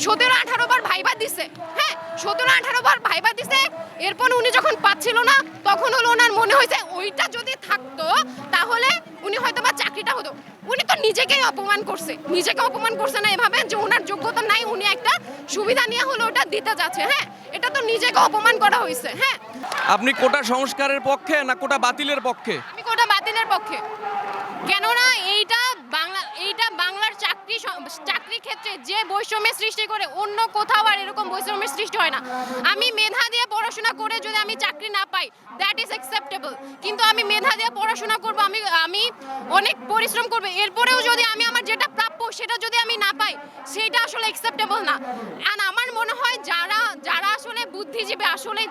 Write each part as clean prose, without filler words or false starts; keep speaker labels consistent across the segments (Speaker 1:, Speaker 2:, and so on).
Speaker 1: 17-18 বার viva দিছে। হ্যাঁ, 17-18 বার viva দিছে। এরপর উনি যখন পাচ্ছিল না তখন হলো ওনার মনে হয়েছে ওইটা যদি থাকতো তাহলে উনি হয়তো বা চাকরিটা হতো। উনি তো নিজেকেই অপমান করছে, নিজেকে অপমান করছে না এভাবে যে ওনার যোগ্যতা নাই, উনি একটা সুবিধা নিয়ে হলো ওটা দিতে যাচ্ছে। হ্যাঁ, এটা তো নিজেকে অপমান করা হয়েছে। হ্যাঁ,
Speaker 2: আপনি কোটা সংস্কারের পক্ষে না কোটা বাতিলের পক্ষে?
Speaker 1: আমি কোটা বাতিলের পক্ষে। কেননা এইটা বাংলার চাকরি ক্ষেত্রে যে বৈষম্যের সৃষ্টি করে অন্য কোথাও আর এরকম বৈষম্যের সৃষ্টি হয় না। আমি মেধা দিয়ে পড়াশোনা করে যদি আমি চাকরি না পাই, দ্যাট ইজ অ্যাকসেপ্টেবল। কিন্তু আমি মেধা দিয়ে পড়াশোনা করব, আমি অনেক পরিশ্রম করব, এরপরেও যদি আমি আমার যেটা প্রাপ্য সেটা যদি আমি না পাই, সেটা আসলে অ্যাকসেপ্টেবল না। আর আমার মনে হয় যারা আসলে বুদ্ধিজীবী, আসলে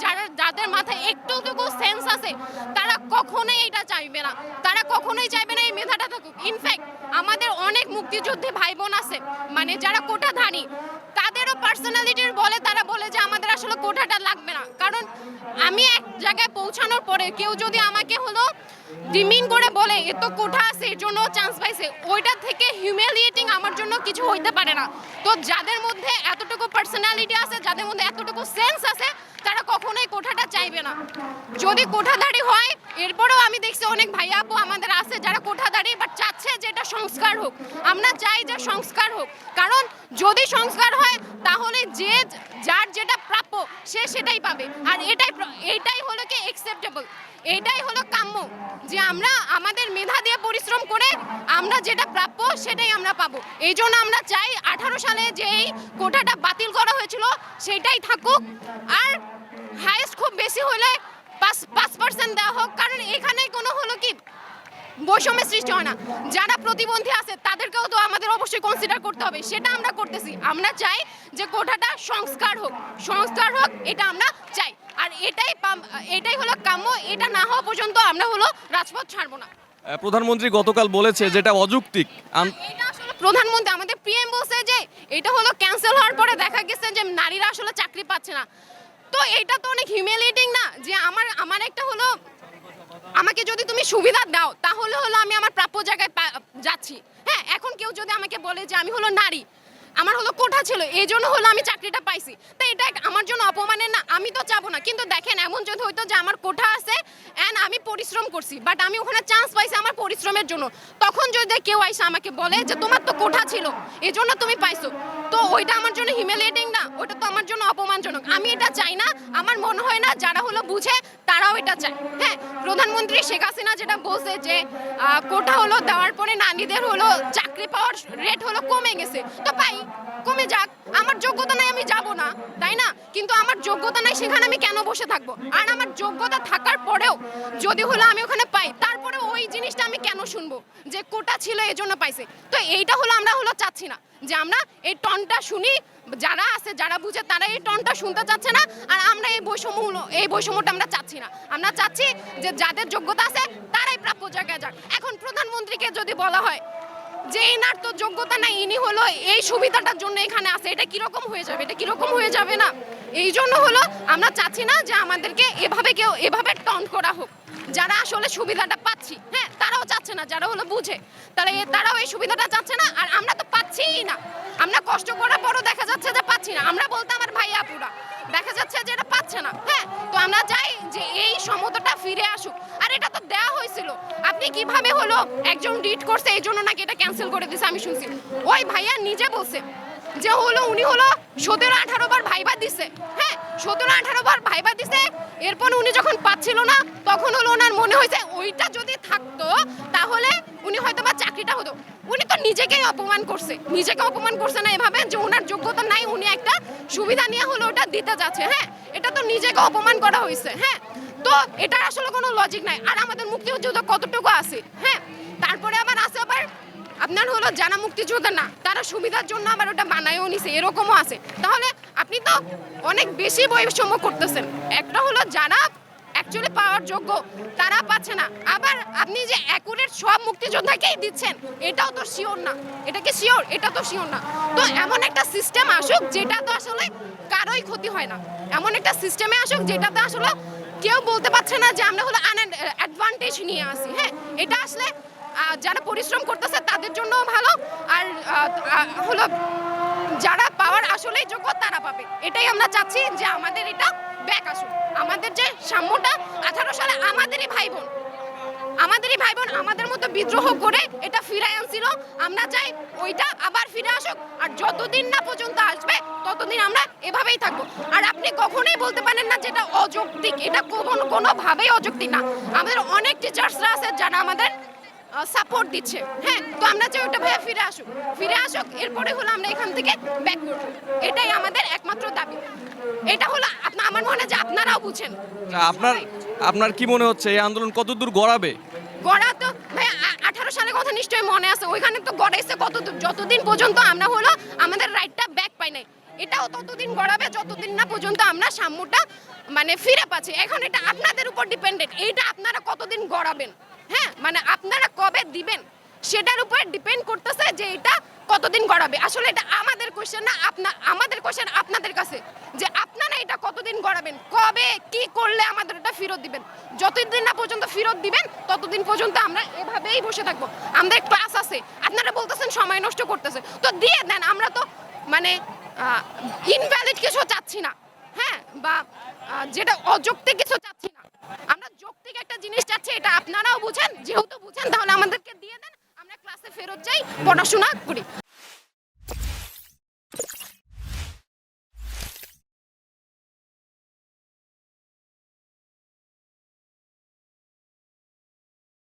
Speaker 1: যাদের মাথায় একটুটুকু সেন্স আছে, তারা কখনোই এটা চাইবে না। তারা কখনোই চাইবে না এই মেধাটা থাকুক। ইনফ্যাক্ট আমাদের অনেক মুক্তিযুদ্ধে ভাই বোন আছে, মানে যারা কোটাধারী, তাদেরও পার্সোনালিটির বলে তারা বলে যে আমাদের আসলে কোটাটা লাগবে না। কারণ আমি এক জায়গায় পৌঁছানোর পরে কেউ যদি আমাকে হলো ডিমিন করে বলে এ তো কোঠা আছে এর জন্য চান্স পাইছে, ওইটা থেকে হিউমিলিয়েটিং আমার জন্য কিছু হইতে পারে না। তো যাদের মধ্যে এতটুকু পার্সোনালিটি আছে, যাদের মধ্যে এতটুকু সেন্স আছে, তারা কখনোই কোঠাটা চাইবে না। যদি কোঠাধারী হয়, এরপরেও আমি দেখছি অনেক ভাইয়া আপু আমাদের আছে যারা কোঠাধারী বাট চাচ্ছে যে এটা সংস্কার হোক। আমরা চাই যে সংস্কার হোক, কারণ যদি সংস্কার হয় তাহলে যার যেটা প্রাপ্য সে সেটাই পাবে। আর এটাই হলো কি অ্যাকসেপ্টেবল, এটাই হলো কাম্য, যে আমরা আমাদের মেধা দিয়ে পরিশ্রম করে আমরা যেটা প্রাপ্য সেটাই আমরা পাবো। এই জন্য আমরা চাই 18 সালে যে এই কোটাটা বাতিল করা হয়েছিল সেটাই থাকুক, আর হাইয়েস্ট খুব বেশি হলে 5% দেওয়া হোক। কারণ এখানে কোনো হলো কি বৈষম্যের সৃষ্টি হয় না। যারা প্রতিবন্ধী আছে তাদেরকেও তো আমাদের অবশ্যই কনসিডার করতে হবে, সেটা আমরা করতেছি। আমরা চাই যে কোটাটা সংস্কার হোক, এটা আমরা চাই। আর এটাই হলো কাম্য। এটা না হওয়া পর্যন্ত আমরা হলো রাজপথ ছাড়বো না।
Speaker 2: প্রধানমন্ত্রী গতকাল বলেছে যেটা অযৌক্তিক।
Speaker 1: এটা আসলে প্রধানমন্ত্রী আমাদের পিএম বলছে যে এটা হলো ক্যান্সেল হওয়ার পরে দেখা গেছে যে নারীরা আসলে চাকরি পাচ্ছে না। তো এটা তো অনেক হিউমিলিয়েটিং না, যে আমার একটা হলো আমাকে যদি তুমি সুবিধা দাও তাহলে হলো আমি আমার প্রাপ্য জায়গায় যাচ্ছি। হ্যাঁ, এখন কেউ যদি আমাকে বলে যে আমি হলো নারী, আমার হলো কোঠা ছিল এই জন্য হলো আমি চাকরিটা পাইছি, তো এটা আমার জন্য অপমানের না? আমি তো চাবো না। কিন্তু দেখেন, এমন যদি হইতো যে আমার কোঠা আছে অ্যান্ড আমি পরিশ্রম করছি, বাট আমি ওখানে চান্স পাইছি আমার পরিশ্রমের জন্য, তখন যদি কেউ এসে আমাকে বলে যে তোমার তো কোঠা ছিল এই জন্য তুমি পাইছো, তো ওইটা আমার জন্য হিউমিলিয়েটিং না? ওটা তো আমার জন্য অপমানজনক। আমি এটা চাই না। আমার মনে হয় না যারা হলো বুঝে তারাও এটা চায়। হ্যাঁ, প্রধানমন্ত্রী শেখ হাসিনা যেটা বলছে যে কোটা হলো দেওয়ার পরে নারীদের হলো চাকরি পাওয়ার রেট হলো কমে গেছে, তো পাই, কমে যাক। আমার যোগ্যতা নাই, আমি যাব না, তাই না? কিন্তু আমার যোগ্যতা নাই সেখানে আমি কেন বসে থাকবো? আর আমার যোগ্যতা থাকার পরেও যদি হলো আমি ওখানে পাই, তারপরে ওই জিনিসটা আমি কেন শুনবো যে কোটা ছিল এই জন্য পাইছে? তো এইটা হলো আমরা হলো চাচ্ছি না যে আমরা এই টনটা শুনি। যারা আছে, যারা বুঝে, তারা এই টনটা শুনতে চাচ্ছে না। আর আমরা এই বৈষম্যটা আমরা চাচ্ছি না। আমরা চাচ্ছি যে যাদের যোগ্যতা আছে তারাই প্রাপ্য জায়গায় যাক। এখন প্রধানমন্ত্রীকে যদি বলা হয় যে এনার তো যোগ্যতা নাই, ইনি হলো এই সুবিধাটার জন্য এখানে আছে, এটা কিরকম হয়ে যাবে? এটা কিরকম হয়ে যাবে না? এই জন্য হলো আমরা চাচ্ছি না যে আমাদেরকে এভাবে টন্ট করা হোক। যারা আসলে সুবিধাটা পাচ্ছি, হ্যাঁ, তারাও চাচ্ছে না। যারা হলো বুঝে তারাও এই সুবিধাটা চাচ্ছে না। আর আমরা তো পাচ্ছিই না। আমরা কষ্ট করার পরও দেখা যাচ্ছে যে পাচ্ছি না। আমরা বলতে আমার ভাই আপুরা দেখা যাচ্ছে যে এটা পাচ্ছে না। হ্যাঁ, তো আমরা চাই যে এই সমতাটা ফিরে আসুক। আর এটা তো দেওয়া হয়েছিল। আপনি কিভাবে হলো একজন রিড করছে এই জন্য নাকি এটা ক্যান্সেল করে দিয়েছে আমি শুনছি। ওই ভাইয়া নিজে বলছে যে হলো উনি হলো 17-18 বার ভাইবা দিছে। হ্যাঁ, 17-18 বার ভাইবা দিছে। এরপর উনি যখন পাচ্ছিল না তখন হলো ওনার মনে হয়েছে ওইটা যদি থাকতো তাহলে উনি হয়তো বা চাকরিটা হতো। উনি তো নিজেকেই অপমান করছে, না এভাবে যে ওনার যোগ্যতা নাই, উনি একটা সুবিধা নিয়ে হলো ওটা দিতে যাচ্ছে। হ্যাঁ, এটা তো নিজেকে অপমান করা হয়েছে। হ্যাঁ, তো এটার আসলে কোনো লজিক নাই। আর আমাদের মুক্তিযুদ্ধ কতটুকু আছে? হ্যাঁ, তারপরে আবার আছে আবার আপনার হলো যারা মুক্তিযোদ্ধা না তারা সুবিধার জন্য আবার ওটা বানায়ও নিছে, এরকমও আছে। তাহলে আপনি তো অনেক বেশি বৈষম্য করতেছেন। একটা হলো যারা অ্যাকচুয়ালি পাওয়ার যোগ্য তারা পাচ্ছে না, আবার আপনি যে অ্যাকুরেট সব মুক্তিযোদ্ধাকেই দিচ্ছেন এটাও তো শিওর না। এটা কি শিওর? এটা তো শিওর না। তো এমন একটা সিস্টেম আসুক যেটা তো আসলে কারোই ক্ষতি হয় না। এমন একটা সিস্টেমে আসুক যেটাতে আসলে কেউ বলতে পারছে না যে আমরা হলো অ্যাডভান্টেজ নিয়ে আসি। হ্যাঁ, এটা আসলে যারা পরিশ্রম করতেছে তাদের জন্য ভালো। আর হলো যারা পাওয়ার আসলে আমরা চাচ্ছি যে আমাদের এটা ব্যাক আসুক। আমাদের যে সাম্যটা 18 সালে আমাদেরই ভাই বোন আমাদের মতো বিদ্রোহ করে এটা ফিরায় আনছিল, আমরা চাই ওইটা আবার ফিরে আসুক। আর যতদিন না পর্যন্ত আসবে ততদিন আমরা এভাবেই থাকবো। আর আপনি কখনোই বলতে পারেন না যেটা অযৌক্তিক, এটা কোনোভাবেই অযৌক্তিক না। আমাদের অনেক টিচার্সরা আছে যারা আমাদের সাপোর্ট দিচ্ছে, হ্যাঁ, তো আমরা চাই ওটা ভাইয়া ফিরে আসুক, এরপরে হলো আমরা এখান থেকে ব্যাক করবো। এটাই আমাদের একমাত্র দাবি। এটা হলো আমার মনে হয় যে আপনারাও বুঝেন।
Speaker 2: আপনার কি মনে হচ্ছে এই আন্দোলন কতদূর গড়াবে?
Speaker 1: গড়া তো ভাই 18 সালের কথা নিশ্চয়ই মনে আছে, ওইখানে তো গড়াইছে কতদূর, যতদিন পর্যন্ত আমরা হলো আমাদের রাইটটা ব্যাক পাই নাই। এটাও ততদিন গড়াবে যতদিন না পর্যন্ত আমরা সাম্যটা মানে ফিরে পাচ্ছি। এখন এটা আপনাদের উপর ডিপেন্ডেন্ট, এইটা আপনারা কতদিন গড়াবেন, হ্যাঁ, মানে আপনারা কবে দিবেন সেটার উপর ডিপেন্ড করতেছে যে এটা কতদিন গড়াবে। আসলে এটা আমাদের কোশ্চেন না, আমাদের কোশ্চেন আপনাদের কাছে যে আপনারা এটা কতদিন গড়াবেন, কবে কি করলে আমাদের এটা ফেরত দিবেন। যতদিন না পর্যন্ত ফেরত দিবেন ততদিন পর্যন্ত আমরা এভাবেই বসে থাকবো। আমাদের ক্লাস আছে, আপনারা বলতেছেন সময় নষ্ট করতেছে, তো দিয়ে দেন। আমরা তো মানে ইনভ্যালিড কিছু চাচ্ছি না, হ্যাঁ, বা যেটা অযৌক্তিক কিছু চাচ্ছি না। আমরা যৌক্তিক একটা জিনিস চাচ্ছি, এটা আপনারাও বুঝেন। যেহেতু বুঝেন তাহলে আমাদেরকে দিয়ে দেন, আমরা ক্লাসে ফেরত যাই, পড়াশোনা করি।